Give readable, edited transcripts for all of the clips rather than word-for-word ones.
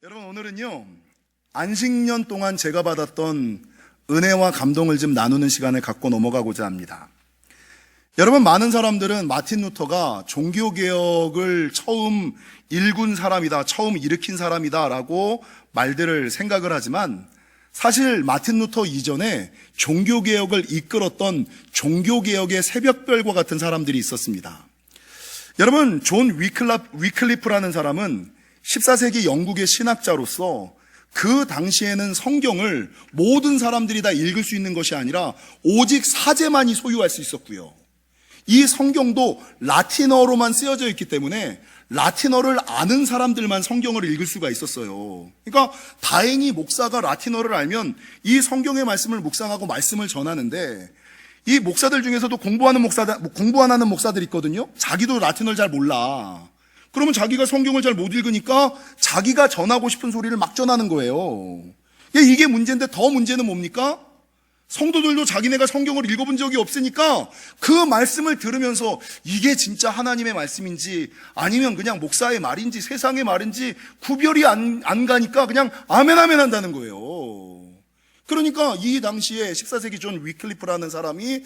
여러분, 오늘은요, 안식년 동안 제가 받았던 은혜와 감동을 좀 나누는 시간을 갖고 넘어가고자 합니다. 여러분, 많은 사람들은 마틴 루터가 종교개혁을 처음 일군 사람이다, 처음 일으킨 사람이다 라고 말들을 생각을 하지만 사실 마틴 루터 이전에 종교개혁을 이끌었던 종교개혁의 새벽별과 같은 사람들이 있었습니다. 여러분, 존 위클리프라는 사람은 14세기 영국의 신학자로서 그 당시에는 성경을 모든 사람들이 다 읽을 수 있는 것이 아니라 오직 사제만이 소유할 수 있었고요. 이 성경도 라틴어로만 쓰여져 있기 때문에 라틴어를 아는 사람들만 성경을 읽을 수가 있었어요. 그러니까 다행히 목사가 라틴어를 알면 이 성경의 말씀을 묵상하고 말씀을 전하는데, 이 목사들 중에서도 공부 안 하는 목사들 있거든요. 자기도 라틴어를 잘 몰라. 그러면 자기가 성경을 잘 못 읽으니까 자기가 전하고 싶은 소리를 막 전하는 거예요. 이게 문제인데, 더 문제는 뭡니까? 성도들도 자기네가 성경을 읽어본 적이 없으니까 그 말씀을 들으면서 이게 진짜 하나님의 말씀인지 아니면 그냥 목사의 말인지 세상의 말인지 구별이 안 가니까 그냥 아멘 한다는 거예요. 그러니까 이 당시에 14세기 존 위클리프라는 사람이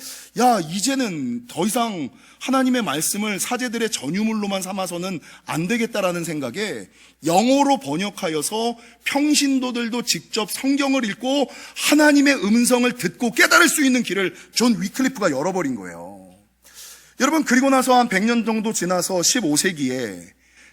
이제는 더 이상 하나님의 말씀을 사제들의 전유물로만 삼아서는 안 되겠다라는 생각에 영어로 번역하여서 평신도들도 직접 성경을 읽고 하나님의 음성을 듣고 깨달을 수 있는 길을 존 위클리프가 열어버린 거예요. 여러분, 그리고 나서 한 100년 정도 지나서 15세기에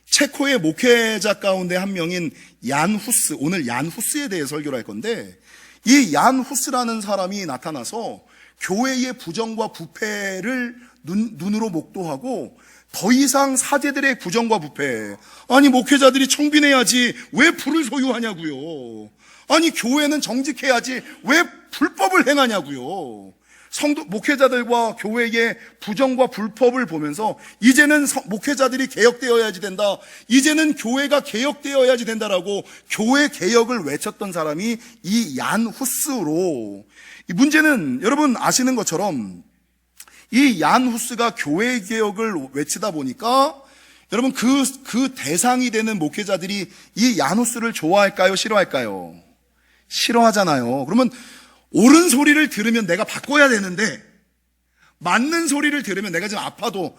체코의 목회자 가운데 한 명인 얀 후스, 오늘 얀 후스에 대해 설교를 할 건데, 이 얀 후스라는 사람이 나타나서 교회의 부정과 부패를 눈으로 목도하고 더 이상 사제들의 부정과 부패, 아니 목회자들이 청빈해야지 왜 불을 소유하냐고요. 아니 교회는 정직해야지 왜 불법을 행하냐고요. 목회자들과 교회의 부정과 불법을 보면서 이제는 목회자들이 개혁되어야지 된다, 이제는 교회가 개혁되어야지 된다라고 교회 개혁을 외쳤던 사람이 이 얀 후스로, 이 문제는 여러분 아시는 것처럼 이 얀 후스가 교회 개혁을 외치다 보니까 여러분 그 대상이 되는 목회자들이 이 얀 후스를 좋아할까요, 싫어할까요? 싫어하잖아요. 그러면 옳은 소리를 들으면 내가 바꿔야 되는데, 맞는 소리를 들으면 내가 지금 아파도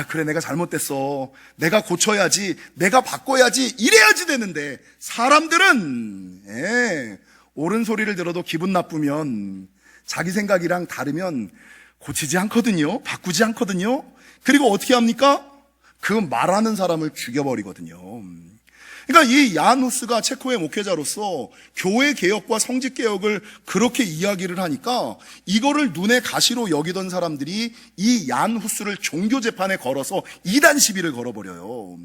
그래 내가 잘못됐어, 내가 고쳐야지, 내가 바꿔야지, 이래야지 되는데, 사람들은 옳은 소리를 들어도 기분 나쁘면, 자기 생각이랑 다르면 고치지 않거든요. 바꾸지 않거든요. 그리고 어떻게 합니까? 그 말하는 사람을 죽여버리거든요. 그러니까 이 얀 후스가 체코의 목회자로서 교회 개혁과 성직 개혁을 그렇게 이야기를 하니까 이거를 눈에 가시로 여기던 사람들이 이 얀 후스를 종교 재판에 걸어서 이단 시비를 걸어버려요.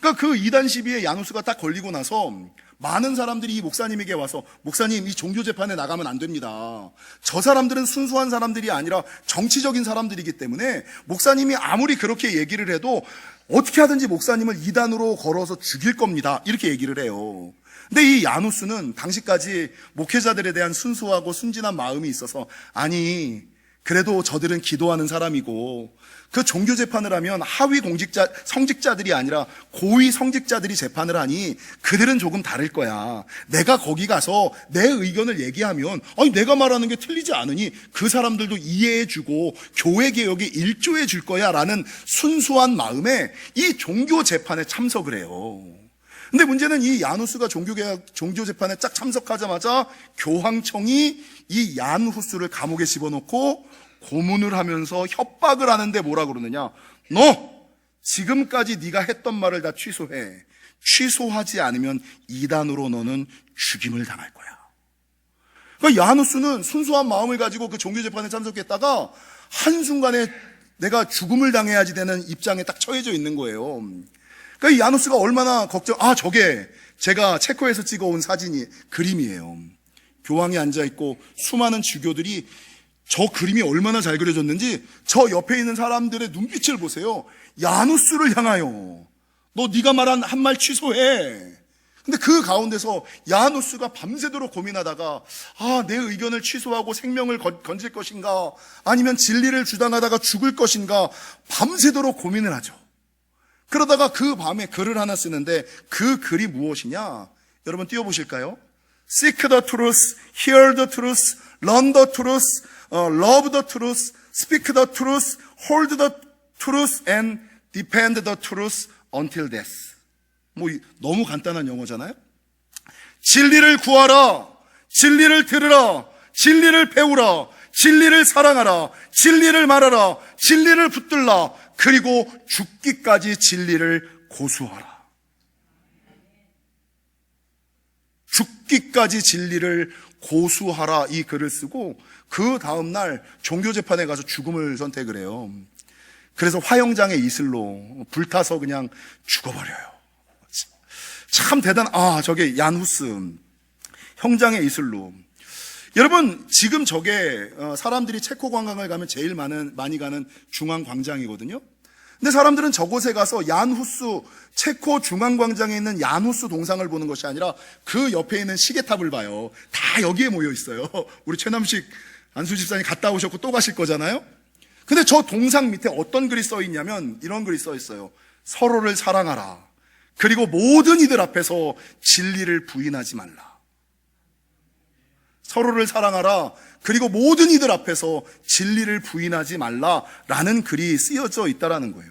그러니까 그 이단 시비에 얀 후스가 딱 걸리고 나서 많은 사람들이 이 목사님에게 와서, 목사님, 이 종교 재판에 나가면 안 됩니다. 저 사람들은 순수한 사람들이 아니라 정치적인 사람들이기 때문에 목사님이 아무리 그렇게 얘기를 해도 어떻게 하든지 목사님을 이단으로 걸어서 죽일 겁니다, 이렇게 얘기를 해요. 근데 이 얀 후스는 당시까지 목회자들에 대한 순수하고 순진한 마음이 있어서, 아니 그래도 저들은 기도하는 사람이고 그 종교 재판을 하면 하위 성직자들이 아니라 고위 성직자들이 재판을 하니 그들은 조금 다를 거야. 내가 거기 가서 내 의견을 얘기하면 내가 말하는 게 틀리지 않으니 그 사람들도 이해해주고 교회 개혁에 일조해 줄 거야 라는 순수한 마음에 이 종교 재판에 참석을 해요. 근데 문제는 이 얀 후스가 종교 재판에 쫙 참석하자마자 교황청이 이 얀 후스를 감옥에 집어넣고 고문을 하면서 협박을 하는데 뭐라 그러느냐? 너 지금까지 네가 했던 말을 다 취소해. 취소하지 않으면 이단으로 너는 죽임을 당할 거야. 그러니까 얀 후스는 순수한 마음을 가지고 그 종교 재판에 참석했다가 한순간에 내가 죽음을 당해야지 되는 입장에 딱 처해져 있는 거예요. 그러니까 이 얀 후스가 얼마나 저게 제가 체코에서 찍어온 그림이에요. 교황이 앉아있고 수많은 주교들이 저 그림이 얼마나 잘 그려졌는지 저 옆에 있는 사람들의 눈빛을 보세요. 얀 후스를 향하여 네가 말한 한 말 취소해. 근데 그 가운데서 얀 후스가 밤새도록 고민하다가 내 의견을 취소하고 생명을 건질 것인가, 아니면 진리를 주장하다가 죽을 것인가 밤새도록 고민을 하죠. 그러다가 그 밤에 글을 하나 쓰는데 그 글이 무엇이냐? 여러분 띄워보실까요? Seek the truth, hear the truth, learn the truth, love the truth, speak the truth, hold the truth, and defend the truth until death. 너무 간단한 영어잖아요? 진리를 구하라, 진리를 들으라, 진리를 배우라, 진리를 사랑하라, 진리를 말하라, 진리를 붙들라, 그리고 죽기까지 진리를 고수하라. 죽기까지 진리를 고수하라, 이 글을 쓰고 그 다음날 종교재판에 가서 죽음을 선택을 해요. 그래서 화형장의 이슬로 불타서 그냥 죽어버려요. 참 저게 얀 후스 형장의 이슬로. 여러분, 지금 저게 사람들이 체코 관광을 가면 제일 많이 가는 중앙광장이거든요. 근데 사람들은 저곳에 가서 얀 후스, 체코 중앙광장에 있는 얀 후스 동상을 보는 것이 아니라 그 옆에 있는 시계탑을 봐요. 다 여기에 모여 있어요. 우리 최남식 안수 집사님 갔다 오셨고 또 가실 거잖아요. 근데 저 동상 밑에 어떤 글이 써 있냐면 이런 글이 써 있어요. 서로를 사랑하라. 그리고 모든 이들 앞에서 진리를 부인하지 말라. 서로를 사랑하라. 그리고 모든 이들 앞에서 진리를 부인하지 말라라는 글이 쓰여져 있다라는 거예요.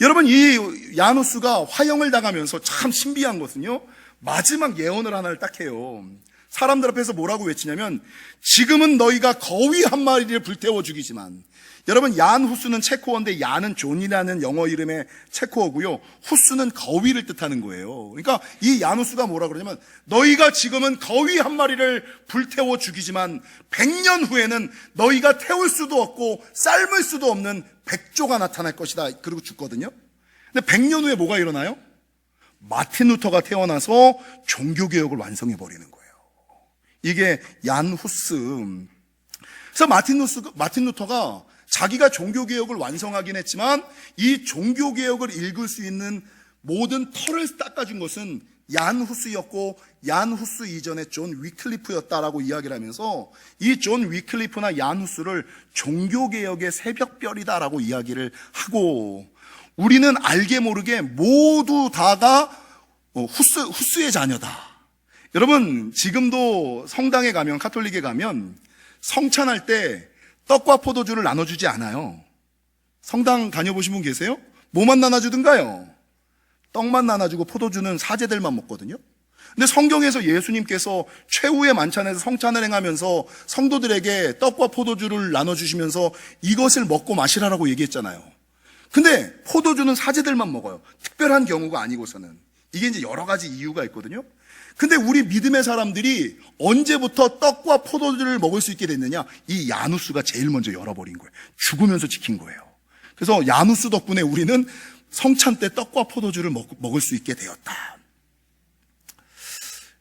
여러분, 이 야누스가 화형을 당하면서 참 신비한 것은요, 마지막 예언을 하나를 딱 해요. 사람들 앞에서 뭐라고 외치냐면, 지금은 너희가 거위 한 마리를 불태워 죽이지만, 여러분, 얀 후스는 체코어인데 얀은 존이라는 영어 이름의 체코어고요. 후스는 거위를 뜻하는 거예요. 그러니까 이 얀 후스가 뭐라 그러냐면, 너희가 지금은 거위 한 마리를 불태워 죽이지만 100년 후에는 너희가 태울 수도 없고 삶을 수도 없는 백조가 나타날 것이다. 그리고 죽거든요. 근데 100년 후에 뭐가 일어나요? 마틴 루터가 태어나서 종교개혁을 완성해버리는 거예요. 이게 얀 후스. 그래서 마틴 루터가 자기가 종교개혁을 완성하긴 했지만 이 종교개혁을 읽을 수 있는 모든 털을 닦아준 것은 얀 후스였고 얀 후스 이전에 존 위클리프였다라고 이야기를 하면서 이 존 위클리프나 얀 후스를 종교개혁의 새벽별이다라고 이야기를 하고, 우리는 알게 모르게 모두 다가 후스의 자녀다. 여러분, 지금도 성당에 가면, 카톨릭에 가면 성찬할 때 떡과 포도주를 나눠주지 않아요. 성당 다녀보신 분 계세요? 뭐만 나눠주든가요? 떡만 나눠주고 포도주는 사제들만 먹거든요. 근데 성경에서 예수님께서 최후의 만찬에서 성찬을 행하면서 성도들에게 떡과 포도주를 나눠주시면서 이것을 먹고 마시라라고 얘기했잖아요. 근데 포도주는 사제들만 먹어요. 특별한 경우가 아니고서는. 이게 이제 여러 가지 이유가 있거든요. 근데 우리 믿음의 사람들이 언제부터 떡과 포도주를 먹을 수 있게 됐느냐? 이 야누스가 제일 먼저 열어버린 거예요. 죽으면서 지킨 거예요. 그래서 야누스 덕분에 우리는 성찬 때 떡과 포도주를 먹을 수 있게 되었다.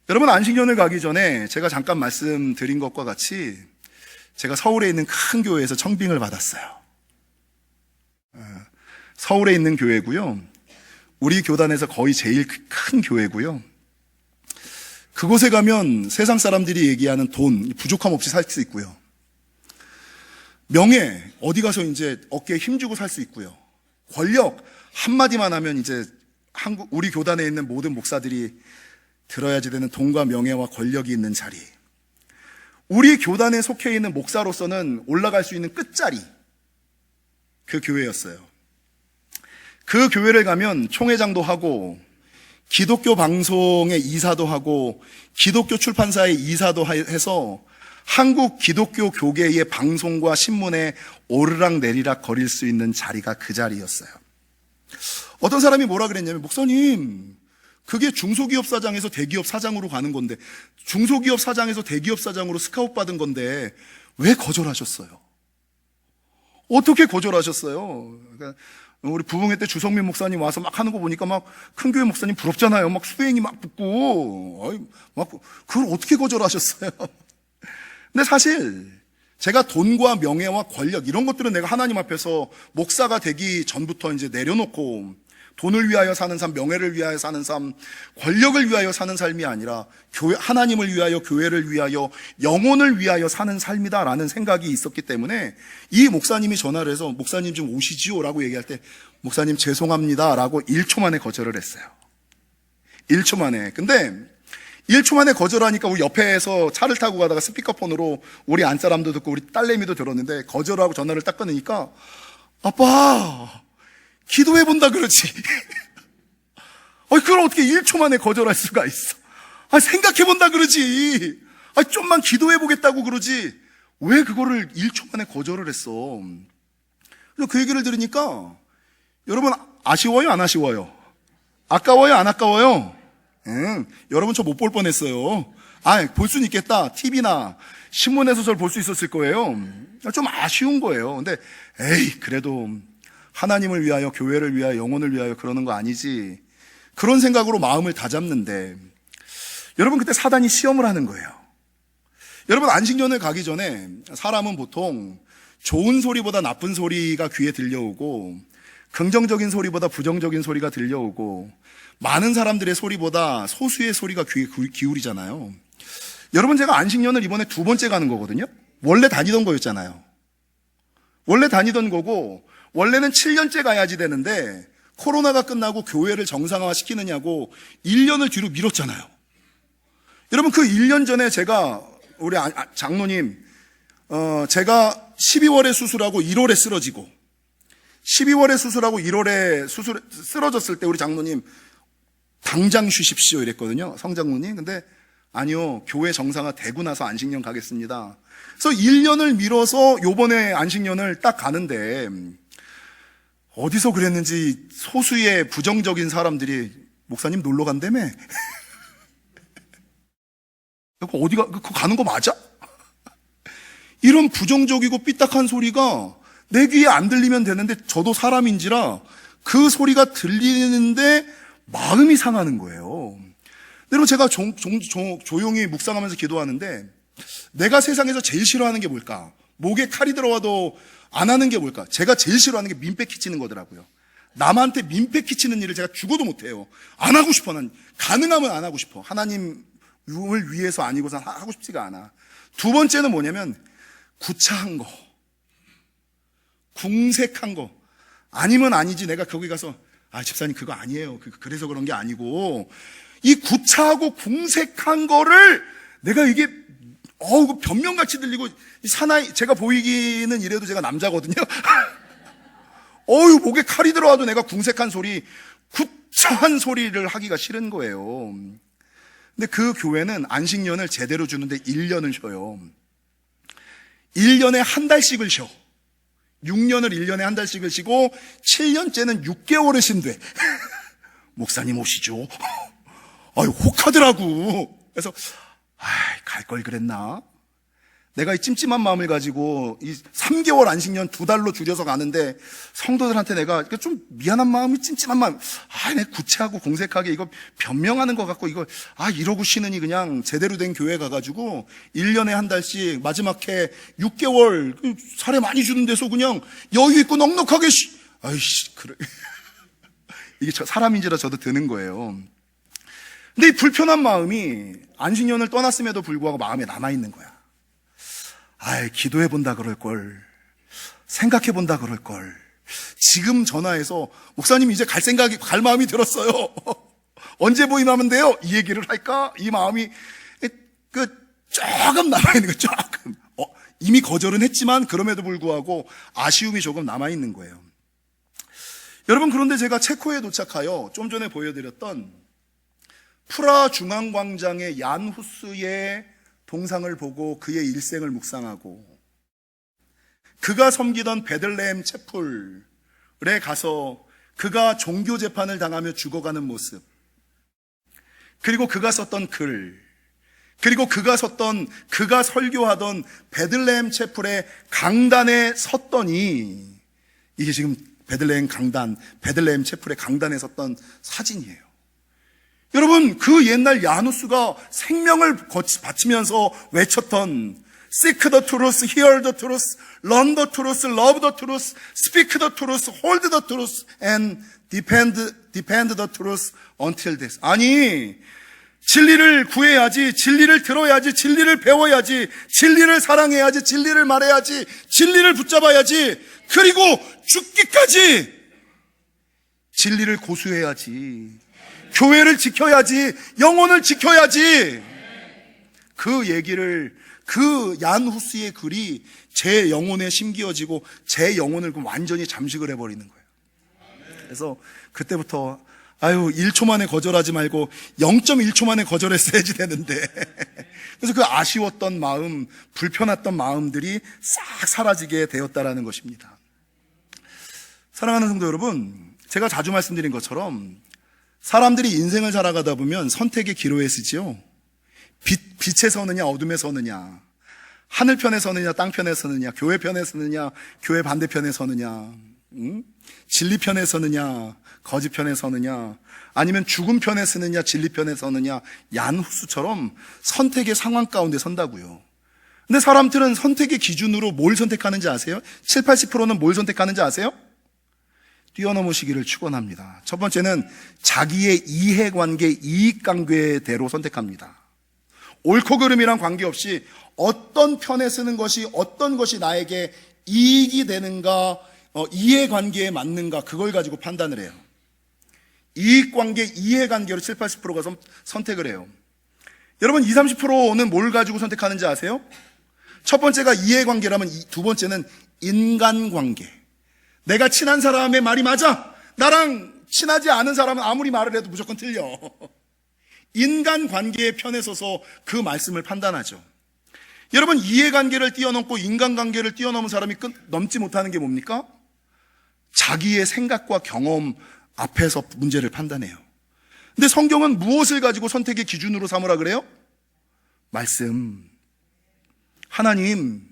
여러분, 안식년을 가기 전에 제가 잠깐 말씀드린 것과 같이 제가 서울에 있는 큰 교회에서 청빙을 받았어요. 서울에 있는 교회고요. 우리 교단에서 거의 제일 큰 교회고요. 그곳에 가면 세상 사람들이 얘기하는 돈, 부족함 없이 살 수 있고요. 명예, 어디 가서 이제 어깨에 힘주고 살 수 있고요. 권력, 한마디만 하면 이제 우리 교단에 있는 모든 목사들이 들어야지 되는 돈과 명예와 권력이 있는 자리. 우리 교단에 속해 있는 목사로서는 올라갈 수 있는 끝자리. 그 교회였어요. 그 교회를 가면 총회장도 하고, 기독교 방송의 이사도 하고, 기독교 출판사의 이사도 해서 한국 기독교 교계의 방송과 신문에 오르락 내리락 거릴 수 있는 자리가 그 자리였어요. 어떤 사람이 뭐라 그랬냐면, 목사님, 그게 중소기업 사장에서 대기업 사장으로 가는 건데, 중소기업 사장에서 대기업 사장으로 스카웃 받은 건데 왜 거절하셨어요? 어떻게 거절하셨어요? 그러니까 우리 부흥회 때 주성민 목사님 와서 막 하는 거 보니까 막 큰 교회 목사님 부럽잖아요. 막 수행이 막 붙고, 그걸 어떻게 거절하셨어요? 근데 사실 제가 돈과 명예와 권력 이런 것들은 내가 하나님 앞에서 목사가 되기 전부터 이제 내려놓고, 돈을 위하여 사는 삶, 명예를 위하여 사는 삶, 권력을 위하여 사는 삶이 아니라 하나님을 위하여, 교회를 위하여, 영혼을 위하여 사는 삶이다라는 생각이 있었기 때문에 이 목사님이 전화를 해서 목사님 좀 오시지요 라고 얘기할 때 목사님 죄송합니다 라고 1초 만에 거절을 했어요. 1초 만에. 근데 1초 만에 거절하니까 우리 옆에서 차를 타고 가다가 스피커폰으로 우리 안사람도 듣고 우리 딸내미도 들었는데, 거절하고 전화를 딱 끊으니까 아빠 기도해본다 그러지. 그걸 어떻게 1초 만에 거절할 수가 있어. 생각해본다 그러지. 좀만 기도해보겠다고 그러지. 왜 그거를 1초 만에 거절을 했어? 그래서 그 얘기를 들으니까 여러분 아쉬워요 안 아쉬워요? 아까워요 안 아까워요? 여러분 저 못 볼 뻔했어요. 볼 수는 있겠다. TV나 신문에서 저를 볼 수 있었을 거예요. 좀 아쉬운 거예요. 근데 그래도 하나님을 위하여, 교회를 위하여, 영혼을 위하여 그러는 거 아니지, 그런 생각으로 마음을 다잡는데, 여러분 그때 사단이 시험을 하는 거예요. 여러분 안식년을 가기 전에 사람은 보통 좋은 소리보다 나쁜 소리가 귀에 들려오고, 긍정적인 소리보다 부정적인 소리가 들려오고, 많은 사람들의 소리보다 소수의 소리가 귀에 기울이잖아요. 여러분 제가 안식년을 이번에 2번째 가는 거거든요. 원래 다니던 거였잖아요. 원래 다니던 거고, 원래는 7년째 가야지 되는데 코로나가 끝나고 교회를 정상화 시키느냐고 1년을 뒤로 미뤘잖아요. 여러분 그 1년 전에 제가 우리 장로님, 제가 12월에 수술하고 1월에 쓰러지고, 12월에 수술하고 1월에 쓰러졌을 때 우리 장로님 당장 쉬십시오 이랬거든요, 성장로님. 근데 아니요, 교회 정상화 되고 나서 안식년 가겠습니다. 그래서 1년을 미뤄서 요번에 안식년을 딱 가는데, 어디서 그랬는지 소수의 부정적인 사람들이 목사님 놀러 간다며? 어디가, 그거 가는 거 맞아? 이런 부정적이고 삐딱한 소리가 내 귀에 안 들리면 되는데, 저도 사람인지라 그 소리가 들리는데 마음이 상하는 거예요. 여러분 제가 조용히 묵상하면서 기도하는데, 내가 세상에서 제일 싫어하는 게 뭘까? 목에 칼이 들어와도 안 하는 게 뭘까? 제가 제일 싫어하는 게 민폐 끼치는 거더라고요. 남한테 민폐 끼치는 일을 제가 죽어도 못해요. 안 하고 싶어. 난 가능하면 안 하고 싶어. 하나님을 위해서 아니고선 하고 싶지가 않아. 2번째는 뭐냐면 구차한 거, 궁색한 거. 아니면 아니지, 내가 거기 가서 집사님 그거 아니에요, 그래서 그런 게 아니고, 이 구차하고 궁색한 거를 내가 이게 변명같이 들리고, 사나이, 제가 보이기는 이래도 제가 남자거든요. 목에 칼이 들어와도 내가 궁색한 소리, 구차한 소리를 하기가 싫은 거예요. 근데 그 교회는 안식년을 제대로 주는데 1년을 쉬어요. 1년에 한 달씩을 쉬어. 6년을 1년에 한 달씩을 쉬고 7년째는 6개월을 쉰대. 목사님 오시죠. 혹하더라고. 그래서 갈 걸 그랬나? 내가 이 찜찜한 마음을 가지고 이 3개월 안식년 2달로 줄여서 가는데, 성도들한테 내가 좀 미안한 마음이, 찜찜한 마음, 내가 구차하고 공색하게 이거 변명하는 것 같고, 이거 이러고 쉬느니 그냥 제대로 된 교회 가가지고 1년에 한 달씩 마지막 해 6개월 사례 많이 주는 데서 그냥 여유 있고 넉넉하게 그래. 이게 사람인지라 저도 드는 거예요. 근데 이 불편한 마음이 안식년을 떠났음에도 불구하고 마음에 남아있는 거야. 기도해본다 그럴걸, 생각해본다 그럴걸, 지금 전화해서 목사님 이제 갈 마음이 들었어요. 언제 보이면 돼요? 이 얘기를 할까? 이 마음이 조금 남아있는 거예요. 조금. 이미 거절은 했지만 그럼에도 불구하고 아쉬움이 조금 남아있는 거예요. 여러분, 그런데 제가 체코에 도착하여 좀 전에 보여드렸던 프라 중앙광장의 얀 후스의 동상을 보고 그의 일생을 묵상하고, 그가 섬기던 베들레헴 채플에 가서 그가 종교 재판을 당하며 죽어가는 모습, 그리고 그가 썼던 글, 그리고 그가 설교하던 베들레헴 채플의 강단에 섰더니, 이게 지금 베들레헴 채플의 강단에 섰던 사진이에요. 여러분, 그 옛날 야누스가 생명을 바치면서 외쳤던 Seek the truth, hear the truth, learn the truth, love the truth, speak the truth, hold the truth, and defend the truth until death. 아니, 진리를 구해야지, 진리를 들어야지, 진리를 배워야지, 진리를 사랑해야지, 진리를 말해야지, 진리를 붙잡아야지, 그리고 죽기까지 진리를 고수해야지. 교회를 지켜야지, 영혼을 지켜야지. 그 얘기를, 그 얀 후스의 글이 제 영혼에 심기어지고 제 영혼을 완전히 잠식을 해버리는 거예요. 그래서 그때부터 1초 만에 거절하지 말고 0.1초 만에 거절했어야지 되는데 그래서 그 아쉬웠던 마음, 불편했던 마음들이 싹 사라지게 되었다라는 것입니다. 사랑하는 성도 여러분, 제가 자주 말씀드린 것처럼 사람들이 인생을 살아가다 보면 선택의 기로에 서지요. 빛에 서느냐 어둠에 서느냐, 하늘 편에 서느냐 땅 편에 서느냐, 교회 편에 서느냐 교회 반대편에 서느냐, 진리 편에 서느냐 거짓 편에 서느냐, 아니면 죽음 편에 서느냐 진리 편에 서느냐, 얀 후스처럼 선택의 상황 가운데 선다고요. 근데 사람들은 선택의 기준으로 뭘 선택하는지 아세요? 7, 80%는 뭘 선택하는지 아세요? 뛰어넘으시기를 축원합니다. 첫 번째는 자기의 이해관계, 이익관계대로 선택합니다. 옳고 그름이란 관계없이 어떤 편에 서는 것이, 어떤 것이 나에게 이익이 되는가, 이해관계에 맞는가, 그걸 가지고 판단을 해요. 이익관계, 이해관계로 7, 80%가 선택을 해요. 여러분, 20, 30%는 뭘 가지고 선택하는지 아세요? 첫 번째가 이해관계라면 두 번째는 인간관계. 내가 친한 사람의 말이 맞아. 나랑 친하지 않은 사람은 아무리 말을 해도 무조건 틀려. 인간관계의 편에 서서 그 말씀을 판단하죠. 여러분, 이해관계를 뛰어넘고 인간관계를 뛰어넘은 사람이 넘지 못하는 게 뭡니까? 자기의 생각과 경험 앞에서 문제를 판단해요. 근데 성경은 무엇을 가지고 선택의 기준으로 삼으라 그래요? 말씀. 하나님,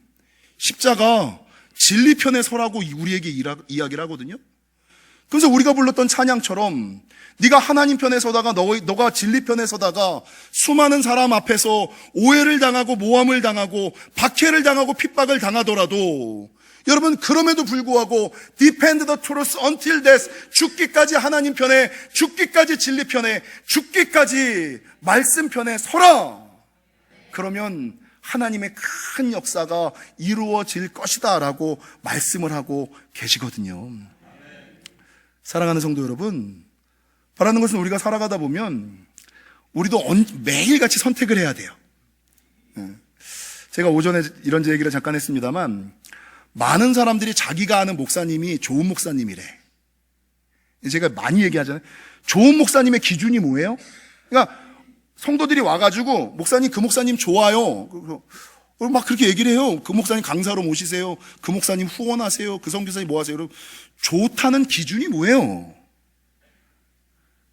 십자가 진리 편에 서라고 우리에게 이야기를 하거든요. 그래서 우리가 불렀던 찬양처럼 네가 하나님 편에 서다가 너가 진리 편에 서다가 수많은 사람 앞에서 오해를 당하고 모함을 당하고 박해를 당하고 핍박을 당하더라도 여러분, 그럼에도 불구하고 defend the truth until death, 죽기까지 하나님 편에, 죽기까지 진리 편에, 죽기까지 말씀 편에 서라. 그러면 하나님의 큰 역사가 이루어질 것이다 라고 말씀을 하고 계시거든요. 사랑하는 성도 여러분, 바라는 것은 우리가 살아가다 보면 우리도 매일같이 선택을 해야 돼요. 제가 오전에 이런 얘기를 잠깐 했습니다만, 많은 사람들이 자기가 아는 목사님이 좋은 목사님이래. 제가 많이 얘기하잖아요. 좋은 목사님의 기준이 뭐예요? 그러니까 성도들이 와가지고 목사님, 그 목사님 좋아요. 막 그렇게 얘기를 해요. 그 목사님 강사로 모시세요. 그 목사님 후원하세요. 그 선교사님 뭐 하세요? 여러분, 좋다는 기준이 뭐예요?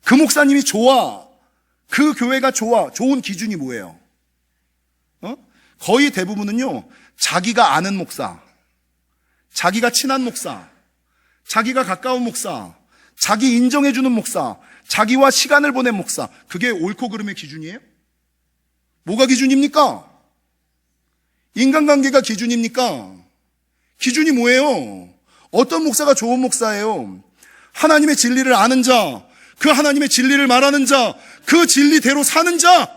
그 목사님이 좋아, 그 교회가 좋아, 좋은 기준이 뭐예요? 거의 대부분은요, 자기가 아는 목사, 자기가 친한 목사, 자기가 가까운 목사, 자기 인정해주는 목사, 자기와 시간을 보낸 목사, 그게 옳고 그름의 기준이에요? 뭐가 기준입니까? 인간관계가 기준입니까? 기준이 뭐예요? 어떤 목사가 좋은 목사예요? 하나님의 진리를 아는 자, 그 하나님의 진리를 말하는 자, 그 진리대로 사는 자,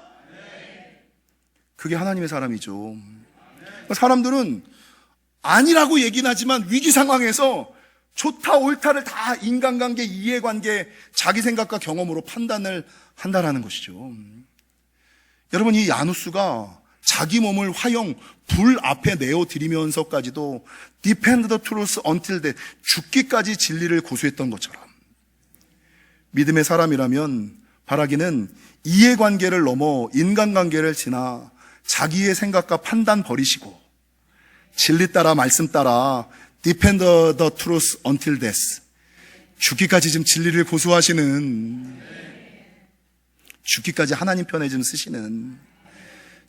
그게 하나님의 사람이죠. 사람들은 아니라고 얘기는 하지만 위기 상황에서 좋다 옳다를 다 인간관계, 이해관계, 자기 생각과 경험으로 판단을 한다라는 것이죠. 여러분, 이 야누스가 자기 몸을 화형, 불 앞에 내어드리면서까지도 defend the truth until death, 죽기까지 진리를 고수했던 것처럼 믿음의 사람이라면 바라기는 이해관계를 넘어 인간관계를 지나 자기의 생각과 판단 버리시고 진리 따라 말씀 따라 defend the truth until death, 죽기까지 지금 진리를 고수하시는, 죽기까지 하나님 편에 좀 쓰시는,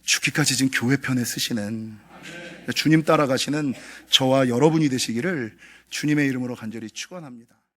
죽기까지 지금 교회 편에 쓰시는 주님 따라가시는 저와 여러분이 되시기를 주님의 이름으로 간절히 축원합니다.